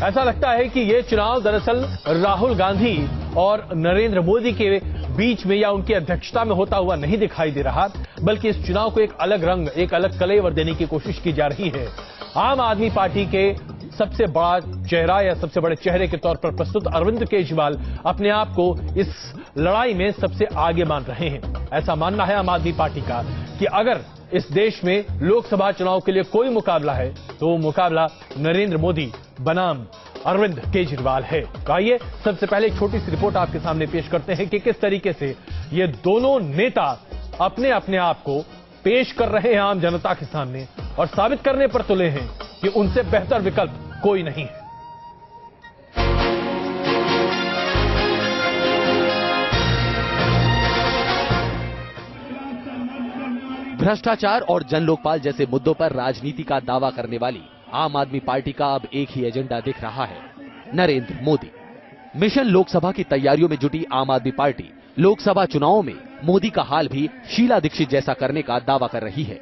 ऐसा लगता है कि ये चुनाव दरअसल राहुल गांधी और नरेंद्र मोदी के बीच में या उनकी अध्यक्षता में होता हुआ नहीं दिखाई दे रहा, बल्कि इस चुनाव को एक अलग रंग, एक अलग कलेवर देने की कोशिश की जा रही है। आम आदमी पार्टी के सबसे बड़ा चेहरा या सबसे बड़े चेहरे के तौर पर प्रस्तुत अरविंद केजरीवाल अपने आप को इस लड़ाई में सबसे आगे मान रहे हैं। ऐसा मानना है आम आदमी पार्टी का कि अगर इस देश में लोकसभा चुनाव के लिए कोई मुकाबला है तो वो मुकाबला नरेंद्र मोदी बनाम अरविंद केजरीवाल है। तो आइए सबसे पहले एक छोटी सी रिपोर्ट आपके सामने पेश करते हैं कि किस तरीके से ये दोनों नेता अपने अपने आप को पेश कर रहे हैं आम जनता के सामने और साबित करने पर तुले हैं कि उनसे बेहतर विकल्प कोई नहीं है। भ्रष्टाचार और जन लोकपाल जैसे मुद्दों पर राजनीति का दावा करने वाली आम आदमी पार्टी का अब एक ही एजेंडा दिख रहा है, नरेंद्र मोदी। मिशन लोकसभा की तैयारियों में जुटी आम आदमी पार्टी लोकसभा चुनावों में मोदी का हाल भी शीला दीक्षित जैसा करने का दावा कर रही है।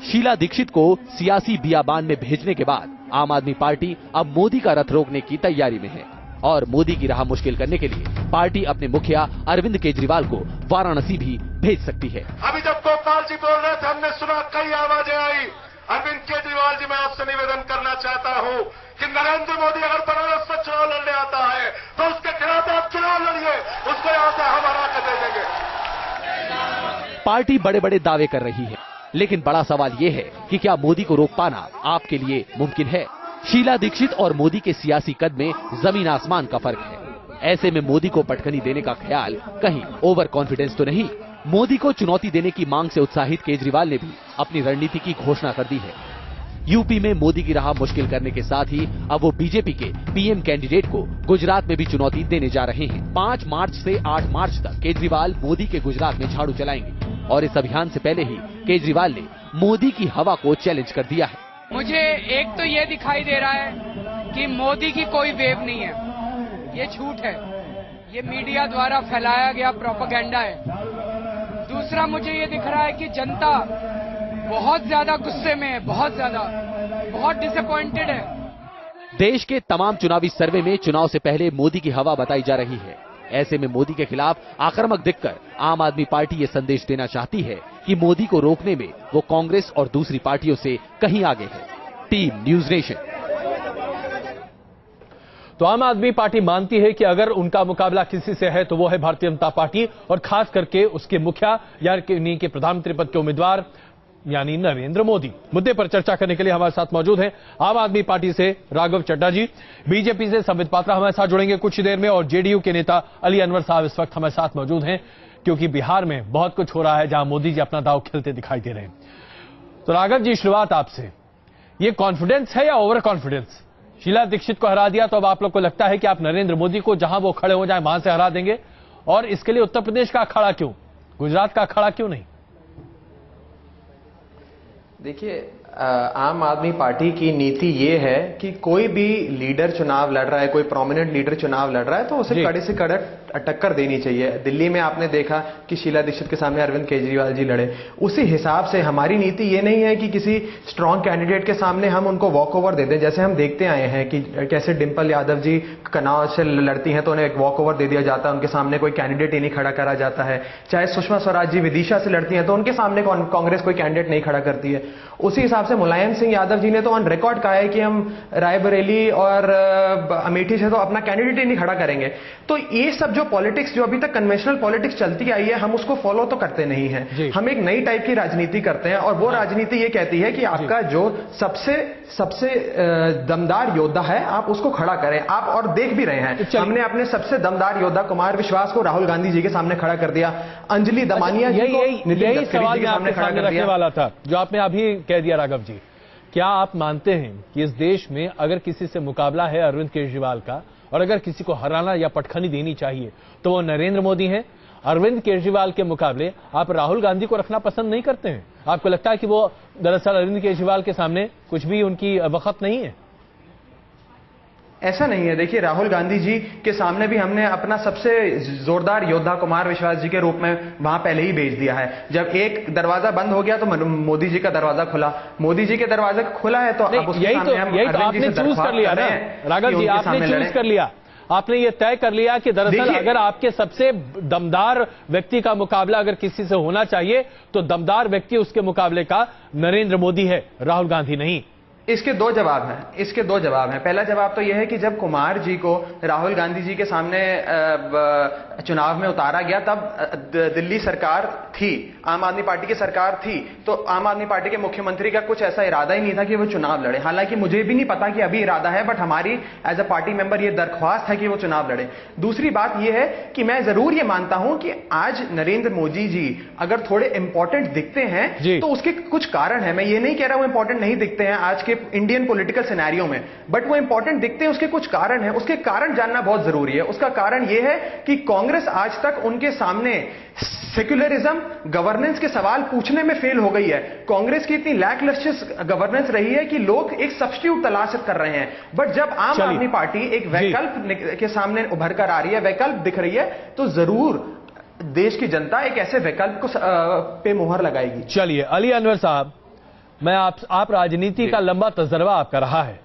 शीला दीक्षित को सियासी बियाबान में भेजने के बाद आम आदमी पार्टी अब मोदी का रथ रोकने की तैयारी में है और मोदी की राह मुश्किल करने के लिए पार्टी अपने मुखिया अरविंद केजरीवाल को वाराणसी भी भेज सकती है। अभी जब गोपाल जी बोल रहे थे, हमने सुना कई आवाजें आई। अरविंद केजरीवाल जी, मैं आपसे निवेदन करना चाहता हूं कि नरेंद्र मोदी अगर बनारस से चुनाव लड़ने आता है तो उसके खिलाफ आप चुनाव लड़िए, उसको यहां से हम हरा कर दे देंगे। पार्टी बड़े बड़े दावे कर रही है, लेकिन बड़ा सवाल ये है कि क्या मोदी को रोक पाना आपके लिए मुमकिन है? शीला दीक्षित और मोदी के सियासी कद में जमीन आसमान का फर्क है। ऐसे में मोदी को पटखनी देने का ख्याल कहीं ओवर कॉन्फिडेंस तो नहीं? मोदी को चुनौती देने की मांग से उत्साहित केजरीवाल ने भी अपनी रणनीति की घोषणा कर दी है। यूपी में मोदी की राह मुश्किल करने के साथ ही अब वो बीजेपी के पीएम कैंडिडेट को गुजरात में भी चुनौती देने जा रहे हैं। 5 मार्च से 8 मार्च तक केजरीवाल मोदी के गुजरात में झाड़ू चलाएंगे और इस अभियान से पहले ही केजरीवाल ने मोदी की हवा को चैलेंज कर दिया है। मुझे एक तो ये दिखाई दे रहा है कि मोदी की कोई वेव नहीं है, ये झूठ है, ये मीडिया द्वारा फैलाया गया प्रोपेगेंडा है। दूसरा, मुझे ये दिख रहा है कि जनता बहुत ज्यादा गुस्से में है, बहुत डिसअपॉइंटेड है। देश के तमाम चुनावी सर्वे में चुनाव से पहले मोदी की हवा बताई जा रही है। ऐसे में मोदी के खिलाफ आक्रामक दिखकर आम आदमी पार्टी ये संदेश देना चाहती है कि मोदी को रोकने में वो कांग्रेस और दूसरी पार्टियों से कहीं आगे है। Team news nation. तो आम आदमी पार्टी मानती है कि अगर उनका मुकाबला किसी से है तो वो है भारतीय जनता पार्टी और खास करके उसके मुखिया यानी कि प्रधानमंत्री पद के उम्मीदवार यानी नरेंद्र मोदी। मुद्दे पर चर्चा करने के लिए हमारे साथ मौजूद हैं आम आदमी पार्टी से राघव चड्ढा जी, बीजेपी से संबित पात्रा हमारे साथ जुड़ेंगे कुछ ही देर में और जेडीयू के नेता अली अनवर साहब इस वक्त हमारे साथ मौजूद हैं क्योंकि बिहार में बहुत कुछ हो रहा है जहां मोदी जी अपना दांव खेलते दिखाई दे रहे हैं। तो राघव जी, शुरुआत आपसे, ये कॉन्फिडेंस है या ओवर कॉन्फिडेंस? शीला दीक्षित को हरा दिया तो अब आप लोग को लगता है कि आप नरेंद्र मोदी को जहां वो खड़े हो जाए वहां से हरा देंगे, और इसके लिए उत्तर प्रदेश का अखाड़ा क्यों, गुजरात का अखाड़ा क्यों नहीं? देखिए, आम आदमी पार्टी की नीति ये है कि कोई भी लीडर चुनाव लड़ रहा है, कोई प्रोमिनेंट लीडर चुनाव लड़ रहा है तो उसे कड़े से कड़क टक्कर देनी चाहिए। दिल्ली में आपने देखा कि शीला दीक्षित के सामने अरविंद केजरीवाल जी लड़े। उसी हिसाब से हमारी नीति ये नहीं है कि किसी स्ट्रांग कैंडिडेट के सामने हम उनको वॉक ओवर दे दें। जैसे हम देखते आए हैं कि कैसे डिंपल यादव जी कन्नौज से लड़ती हैं तो उन्हें एक वॉक ओवर दे दिया जाता है, उनके सामने कोई कैंडिडेट ही नहीं खड़ा करा जाता है। चाहे सुषमा स्वराज जी विदिशा से लड़ती हैं तो उनके सामने कांग्रेस कोई कैंडिडेट नहीं खड़ा करती है। उसी हिसाब से मुलायम सिंह यादव जी ने तो ऑन रिकॉर्ड कहा है कि हम रायबरेली और अमेठी से तो अपना कैंडिडेट ही नहीं खड़ा करेंगे। तो ये सब जो पॉलिटिक्स, जो अभी तक कन्वेंशनल पॉलिटिक्स चलती आई है, हम उसको फॉलो तो करते नहीं हैं। हम एक नई टाइप की राजनीति करते हैं और वो राजनीति ये कहती है कि आपका जो सबसे दमदार योद्धा है आप उसको खड़ा करें। आप और देख भी रहे हैं, हमने अपने सबसे दमदार योद्धा कुमार विश्वास को राहुल गांधी जी के सामने खड़ा कर दिया, अंजलि दमानिया जी को यही सवाल मैं आपके सामने रखने वाला था जो आपने अभी कह दिया राघव जी। क्या आप मानते हैं कि इस देश में अगर किसी से मुकाबला है अरविंद केजरीवाल का और अगर किसी को हराना या पटखनी देनी चाहिए तो वो नरेंद्र मोदी हैं? अरविंद केजरीवाल के मुकाबले आप राहुल गांधी को रखना पसंद नहीं करते हैं? आपको लगता है कि वो दरअसल अरविंद केजरीवाल के सामने कुछ भी उनकी वक़्त नहीं है? ऐसा नहीं है। देखिए, राहुल गांधी जी के सामने भी हमने अपना सबसे जोरदार योद्धा कुमार विश्वास जी के रूप में वहां पहले ही भेज दिया है। जब एक दरवाजा बंद हो गया तो मोदी जी का दरवाजा खुला, मोदी जी के दरवाजा खुला है तो अब उसके सामने हम यही तो अरविंद जी आपने से चूज कर लिया ना राघव जी, आपने चूज कर लिया, आपने ये तय कर लिया कि दरअसल अगर आपके सबसे दमदार व्यक्ति का मुकाबला अगर किसी से होना चाहिए तो दमदार व्यक्ति उसके मुकाबले का नरेंद्र मोदी है, राहुल गांधी नहीं। इसके दो जवाब हैं। पहला जवाब तो यह है कि जब कुमार जी को राहुल गांधी जी के सामने चुनाव में उतारा गया तब दिल्ली सरकार थी, आम आदमी पार्टी की सरकार थी, तो आम आदमी पार्टी के मुख्यमंत्री का कुछ ऐसा इरादा ही नहीं था कि वो चुनाव लड़े। हालांकि मुझे भी नहीं पता कि अभी इरादा है, बट हमारी एज अ पार्टी मेंबर ये दरख्वास्त है कि वो चुनाव लड़े। दूसरी बात यह है कि मैं जरूर ये मानता हूं कि आज नरेंद्र मोदी जी अगर थोड़े इंपॉर्टेंट दिखते हैं तो उसके कुछ कारण है। मैं ये नहीं कह रहा हूं इंपॉर्टेंट नहीं दिखते हैं आज के इंडियन पॉलिटिकल सिनेरियो में, बट वो इंपॉर्टेंट दिखते हैं, उसके कुछ कारण हैं। उसके कारण जानना बहुत जरूरी है। उसका कारण यह है कि कांग्रेस आज तक उनके सामने सेक्युलरिज्म, गवर्नेंस के सवाल पूछने में फेल हो गई है। कांग्रेस की इतनी लैकलस्टर गवर्नेंस रही है कि लोग एक सब्स्टिट्यूट तलाश कर रहे हैं। बट जब आम आदमी पार्टी एक वैकल्प के सामने उभर कर आ रही है, वैकल्प दिख रही है, तो जरूर देश की जनता एक ऐसे वैकल्प को पे मुहर लगाएगी। चलिए अली अनवर साहब, मैं आप राजनीति का लंबा तजर्बा आपका रहा है,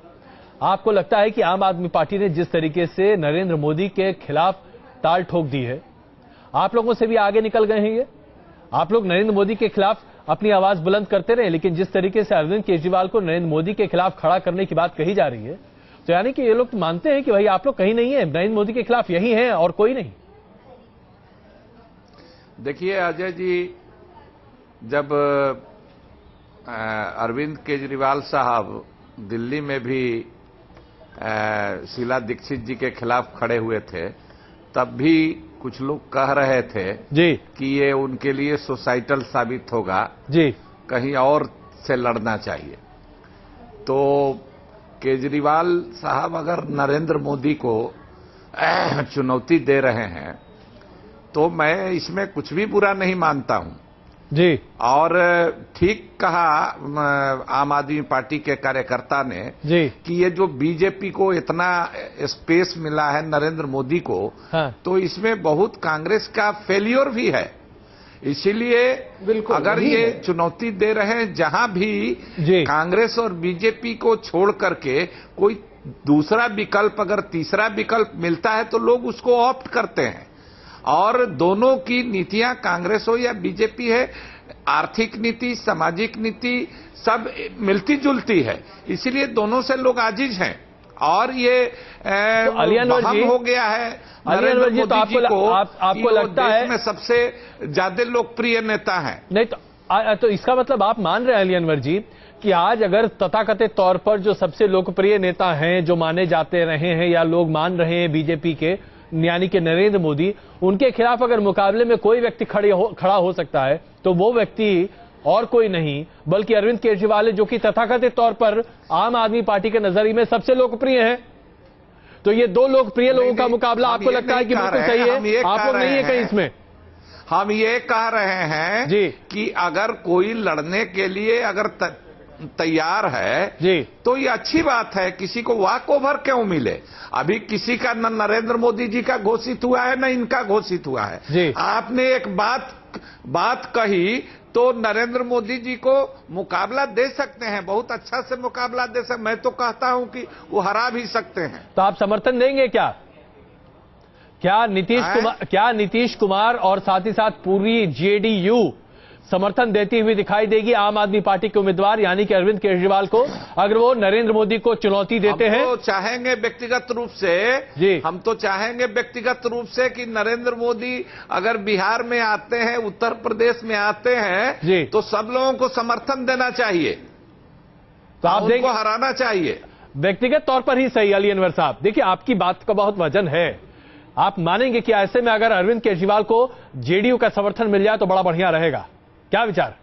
आपको लगता है कि आम आदमी पार्टी ने जिस तरीके से नरेंद्र मोदी के खिलाफ ताल ठोक दी है, आप लोगों से भी आगे निकल गए हैं? ये आप लोग नरेंद्र मोदी के खिलाफ अपनी आवाज बुलंद करते रहे, लेकिन जिस तरीके से अरविंद केजरीवाल को नरेंद्र मोदी के खिलाफ खड़ा करने की बात कही जा रही है, तो यानी कि ये लोग मानते हैं कि भाई आप लोग कहीं नहीं है, नरेंद्र मोदी के खिलाफ यही है और कोई नहीं। देखिए अजय जी, जब अरविंद केजरीवाल साहब दिल्ली में भी शीला दीक्षित जी के खिलाफ खड़े हुए थे, तब भी कुछ लोग कह रहे थे जी कि ये उनके लिए सोसाइटल साबित होगा जी, कहीं और से लड़ना चाहिए। तो केजरीवाल साहब अगर नरेंद्र मोदी को चुनौती दे रहे हैं तो मैं इसमें कुछ भी बुरा नहीं मानता हूं जी। और ठीक कहा आम आदमी पार्टी के कार्यकर्ता ने जी कि ये जो बीजेपी को इतना स्पेस मिला है नरेंद्र मोदी को, हाँ। तो इसमें बहुत कांग्रेस का फेलियर भी है। इसीलिए बिल्कुल अगर ये चुनौती दे रहे हैं, जहां भी कांग्रेस और बीजेपी को छोड़ करके कोई दूसरा विकल्प, अगर तीसरा विकल्प मिलता है तो लोग उसको ऑप्ट करते हैं। और दोनों की नीतियां, कांग्रेस हो या बीजेपी है, आर्थिक नीति, सामाजिक नीति सब मिलती जुलती है, इसीलिए दोनों से लोग आजिज हैं। और ये तो वहम हो गया है नरेंद्र मोदी जी को आपको लगता है देश में सबसे ज्यादा लोकप्रिय नेता है। नहीं तो इसका मतलब आप मान रहे हैं अली अनवर जी कि आज अगर तथाकथित तौर पर जो सबसे लोकप्रिय नेता हैं, जो माने जाते रहे हैं या लोग मान रहे हैं बीजेपी के, यानी कि नरेंद्र मोदी, उनके खिलाफ अगर मुकाबले में कोई व्यक्ति खड़ा हो सकता है तो वो व्यक्ति और कोई नहीं बल्कि अरविंद केजरीवाल, जो कि तथाकथित तौर पर आम आदमी पार्टी के नजरिए में सबसे लोकप्रिय है। तो ये दो लोकप्रिय लोगों का मुकाबला आपको लगता है कि बिल्कुल सही है? आप लोग नहीं है कहीं इसमें? हम ये कह रहे हैं जी कि अगर कोई लड़ने के लिए अगर तैयार है जी, तो ये अच्छी बात है। किसी को वॉक ओवर क्यों मिले? अभी किसी का न नरेंद्र मोदी जी का घोषित हुआ है, न इनका घोषित हुआ है जी। आपने एक बात कही तो नरेंद्र मोदी जी को मुकाबला दे सकते हैं, बहुत अच्छा से मुकाबला दे सकते। मैं तो कहता हूं कि वो हरा भी सकते हैं। तो आप समर्थन देंगे क्या? क्या नीतीश कुमार और साथ ही साथ पूरी जेडीयू समर्थन देती हुई दिखाई देगी आम आदमी पार्टी के उम्मीदवार यानी कि अरविंद केजरीवाल को, अगर वो नरेंद्र मोदी को चुनौती देते हैं? हम तो चाहेंगे व्यक्तिगत रूप से जी, हम तो चाहेंगे व्यक्तिगत रूप से कि नरेंद्र मोदी अगर बिहार में आते हैं, उत्तर प्रदेश में आते हैं जी, तो सब लोगों को समर्थन देना चाहिए, तो आप उनको हराना चाहिए। व्यक्तिगत तौर पर ही सही अली अनवर साहब, देखिए आपकी बात का बहुत वजन है। आप मानेंगे कि ऐसे में अगर अरविंद केजरीवाल को जेडीयू का समर्थन मिल जाए तो बड़ा बढ़िया रहेगा? क्या विचार?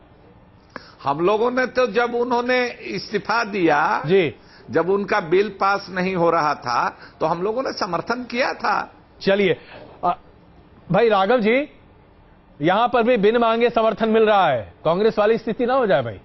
हम लोगों ने तो जब उन्होंने इस्तीफा दिया जी, जब उनका बिल पास नहीं हो रहा था तो हम लोगों ने समर्थन किया था। चलिए भाई राघव जी, यहां पर भी बिन मांगे समर्थन मिल रहा है, कांग्रेस वाली स्थिति ना हो जाए भाई।